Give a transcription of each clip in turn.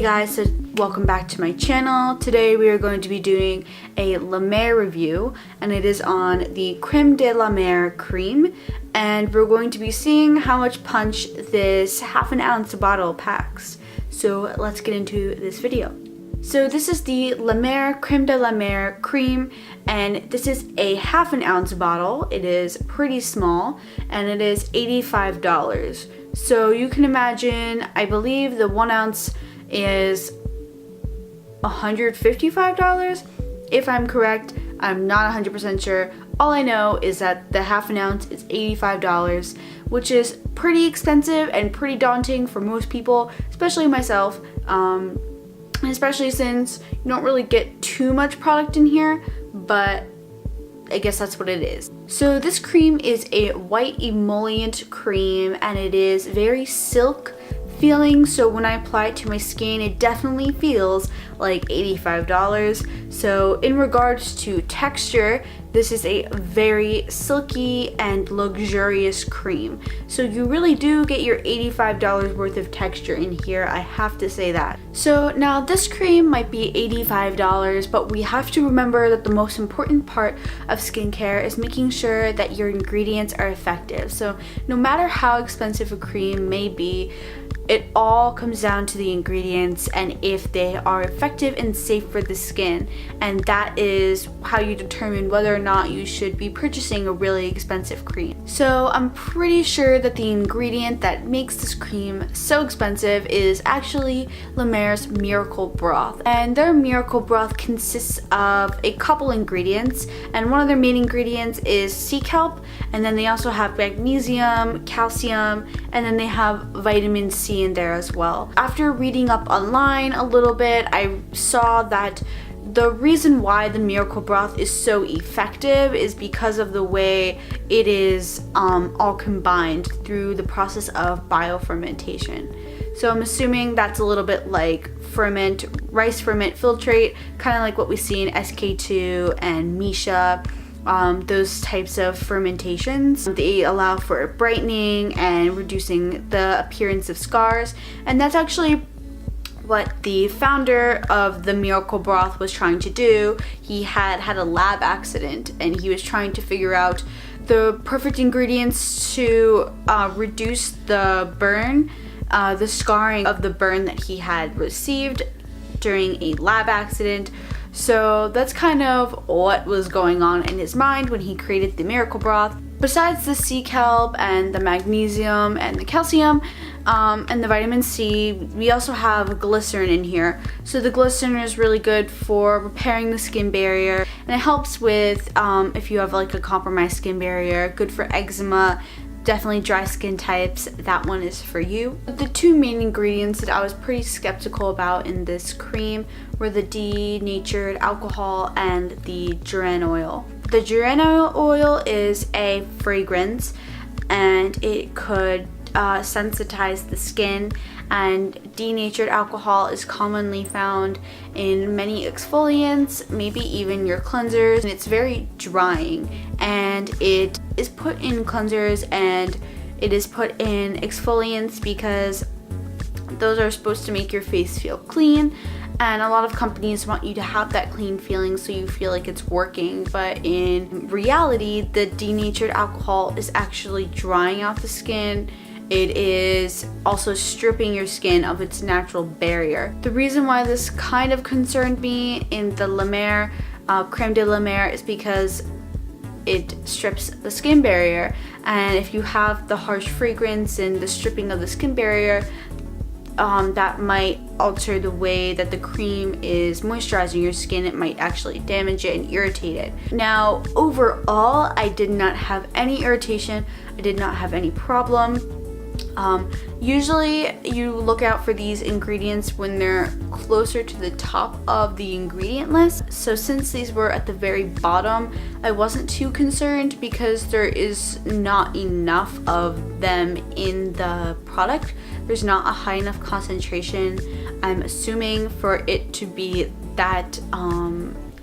Hey guys, so welcome back to my channel. Today we are going to be doing a La Mer review, and it is on the Creme de la Mer cream, and we're going to be seeing how much punch this half an ounce bottle packs. So let's get into this video. So this is the La Mer Creme de la Mer cream, and this is a half an ounce bottle. It is pretty small, and it is $85. So you can imagine, I believe the 1 ounce is $155, if I'm correct. I'm not 100% sure. All I know is that the half an ounce is $85, which is pretty expensive and pretty daunting for most people, especially myself, especially since you don't really get too much product in here, but I guess that's what it is. So this cream is a white emollient cream, and it is very silk feeling, so when I apply it to my skin, it definitely feels like $85. So in regards to texture, this is a very silky and luxurious cream. So you really do get your $85 worth of texture in here, I have to say that. So now this cream might be $85, but we have to remember that the most important part of skincare is making sure that your ingredients are effective. So no matter how expensive a cream may be, it all comes down to the ingredients and if they are effective and safe for the skin, and that is how you determine whether or not you should be purchasing a really expensive cream. So I'm pretty sure that the ingredient that makes this cream so expensive is actually La Mer's Miracle Broth, and their Miracle Broth consists of a couple ingredients, and one of their main ingredients is sea kelp, and then they also have magnesium, calcium, and then they have vitamin C in there as well. After reading up online a little bit, I saw that the reason why the Miracle Broth is so effective is because of the way it is all combined through the process of biofermentation. So I'm assuming that's a little bit like rice ferment filtrate, kind of like what we see in SK2 and Misha. Those types of fermentations. They allow for brightening and reducing the appearance of scars, and that's actually what the founder of the Miracle Broth was trying to do. He had a lab accident, and he was trying to figure out the perfect ingredients to reduce the burn, the scarring of the burn that he had received during a lab accident. So that's kind of what was going on in his mind when he created the Miracle Broth. Besides the sea kelp and the magnesium and the calcium and the vitamin C, we also have glycerin in here. So the glycerin is really good for repairing the skin barrier, and it helps with if you have like a compromised skin barrier, good for eczema, definitely dry skin types, that one is for you. The two main ingredients that I was pretty skeptical about in this cream were the denatured alcohol and the geranium oil. The geranium oil is a fragrance, and it could sensitize the skin, and denatured alcohol is commonly found in many exfoliants, maybe even your cleansers, and it's very drying, and it is put in cleansers and it is put in exfoliants because those are supposed to make your face feel clean, and a lot of companies want you to have that clean feeling so you feel like it's working, but in reality the denatured alcohol is actually drying out the skin. It is also stripping your skin of its natural barrier. The reason why this kind of concerned me in the La Mer Creme de la Mer is because it strips the skin barrier, and if you have the harsh fragrance and the stripping of the skin barrier, that might alter the way that the cream is moisturizing your skin. It might actually damage it and irritate it. Now overall, I did not have any irritation, I did not have any problem. Usually you look out for these ingredients when they're closer to the top of the ingredient list. So since these were at the very bottom, I wasn't too concerned because there is not enough of them in the product. There's not a high enough concentration, I'm assuming, for it to be that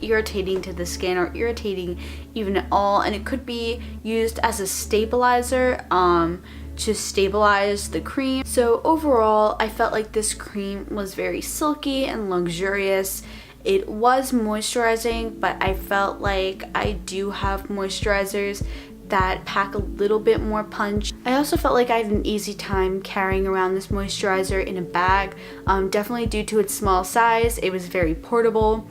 irritating to the skin or irritating even at all, and it could be used as a stabilizer to stabilize the cream. So overall, I felt like this cream was very silky and luxurious. It was moisturizing, but I felt like I do have moisturizers that pack a little bit more punch. I also felt like I had an easy time carrying around this moisturizer in a bag, definitely due to its small size. It was very portable.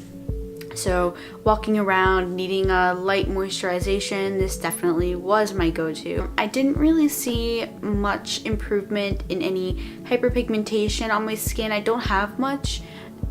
So walking around needing a light moisturization, this definitely was my go-to. I didn't really see much improvement in any hyperpigmentation on my skin. I don't have much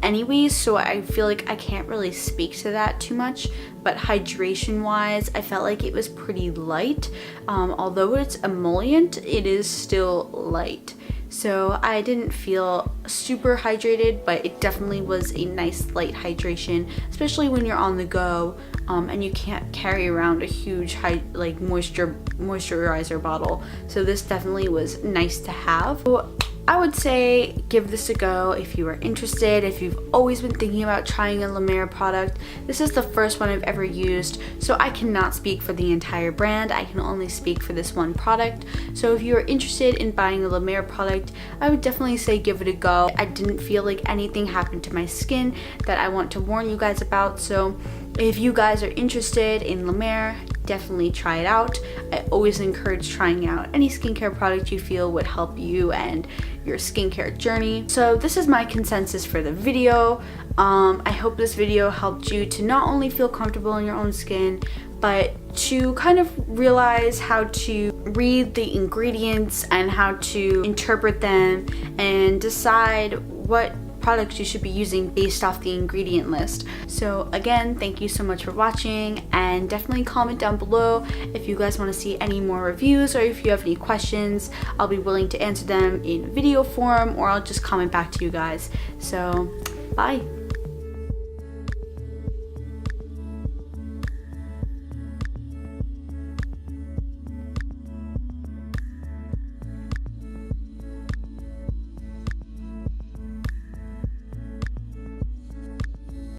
anyways, so I feel like I can't really speak to that too much, but hydration wise I felt like it was pretty light. Although it's emollient, it is still light, so I didn't feel super hydrated, but it definitely was a nice light hydration, especially when you're on the go and you can't carry around a huge moisturizer bottle. So this definitely was nice to have. So I would say give this a go if you are interested. If you've always been thinking about trying a La Mer product, this is the first one I've ever used, so I cannot speak for the entire brand. I can only speak for this one product. So if you are interested in buying a La Mer product, I would definitely say give it a go. I didn't feel like anything happened to my skin that I want to warn you guys about, so if you guys are interested in La Mer, definitely try it out. I always encourage trying out any skincare product you feel would help you and your skincare journey. So this is my consensus for the video. I hope this video helped you to not only feel comfortable in your own skin, but to kind of realize how to read the ingredients and how to interpret them and decide what products you should be using based off the ingredient list. So again, thank you so much for watching, and definitely comment down below if you guys want to see any more reviews or if you have any questions. I'll be willing to answer them in video form, or I'll just comment back to you guys. So bye.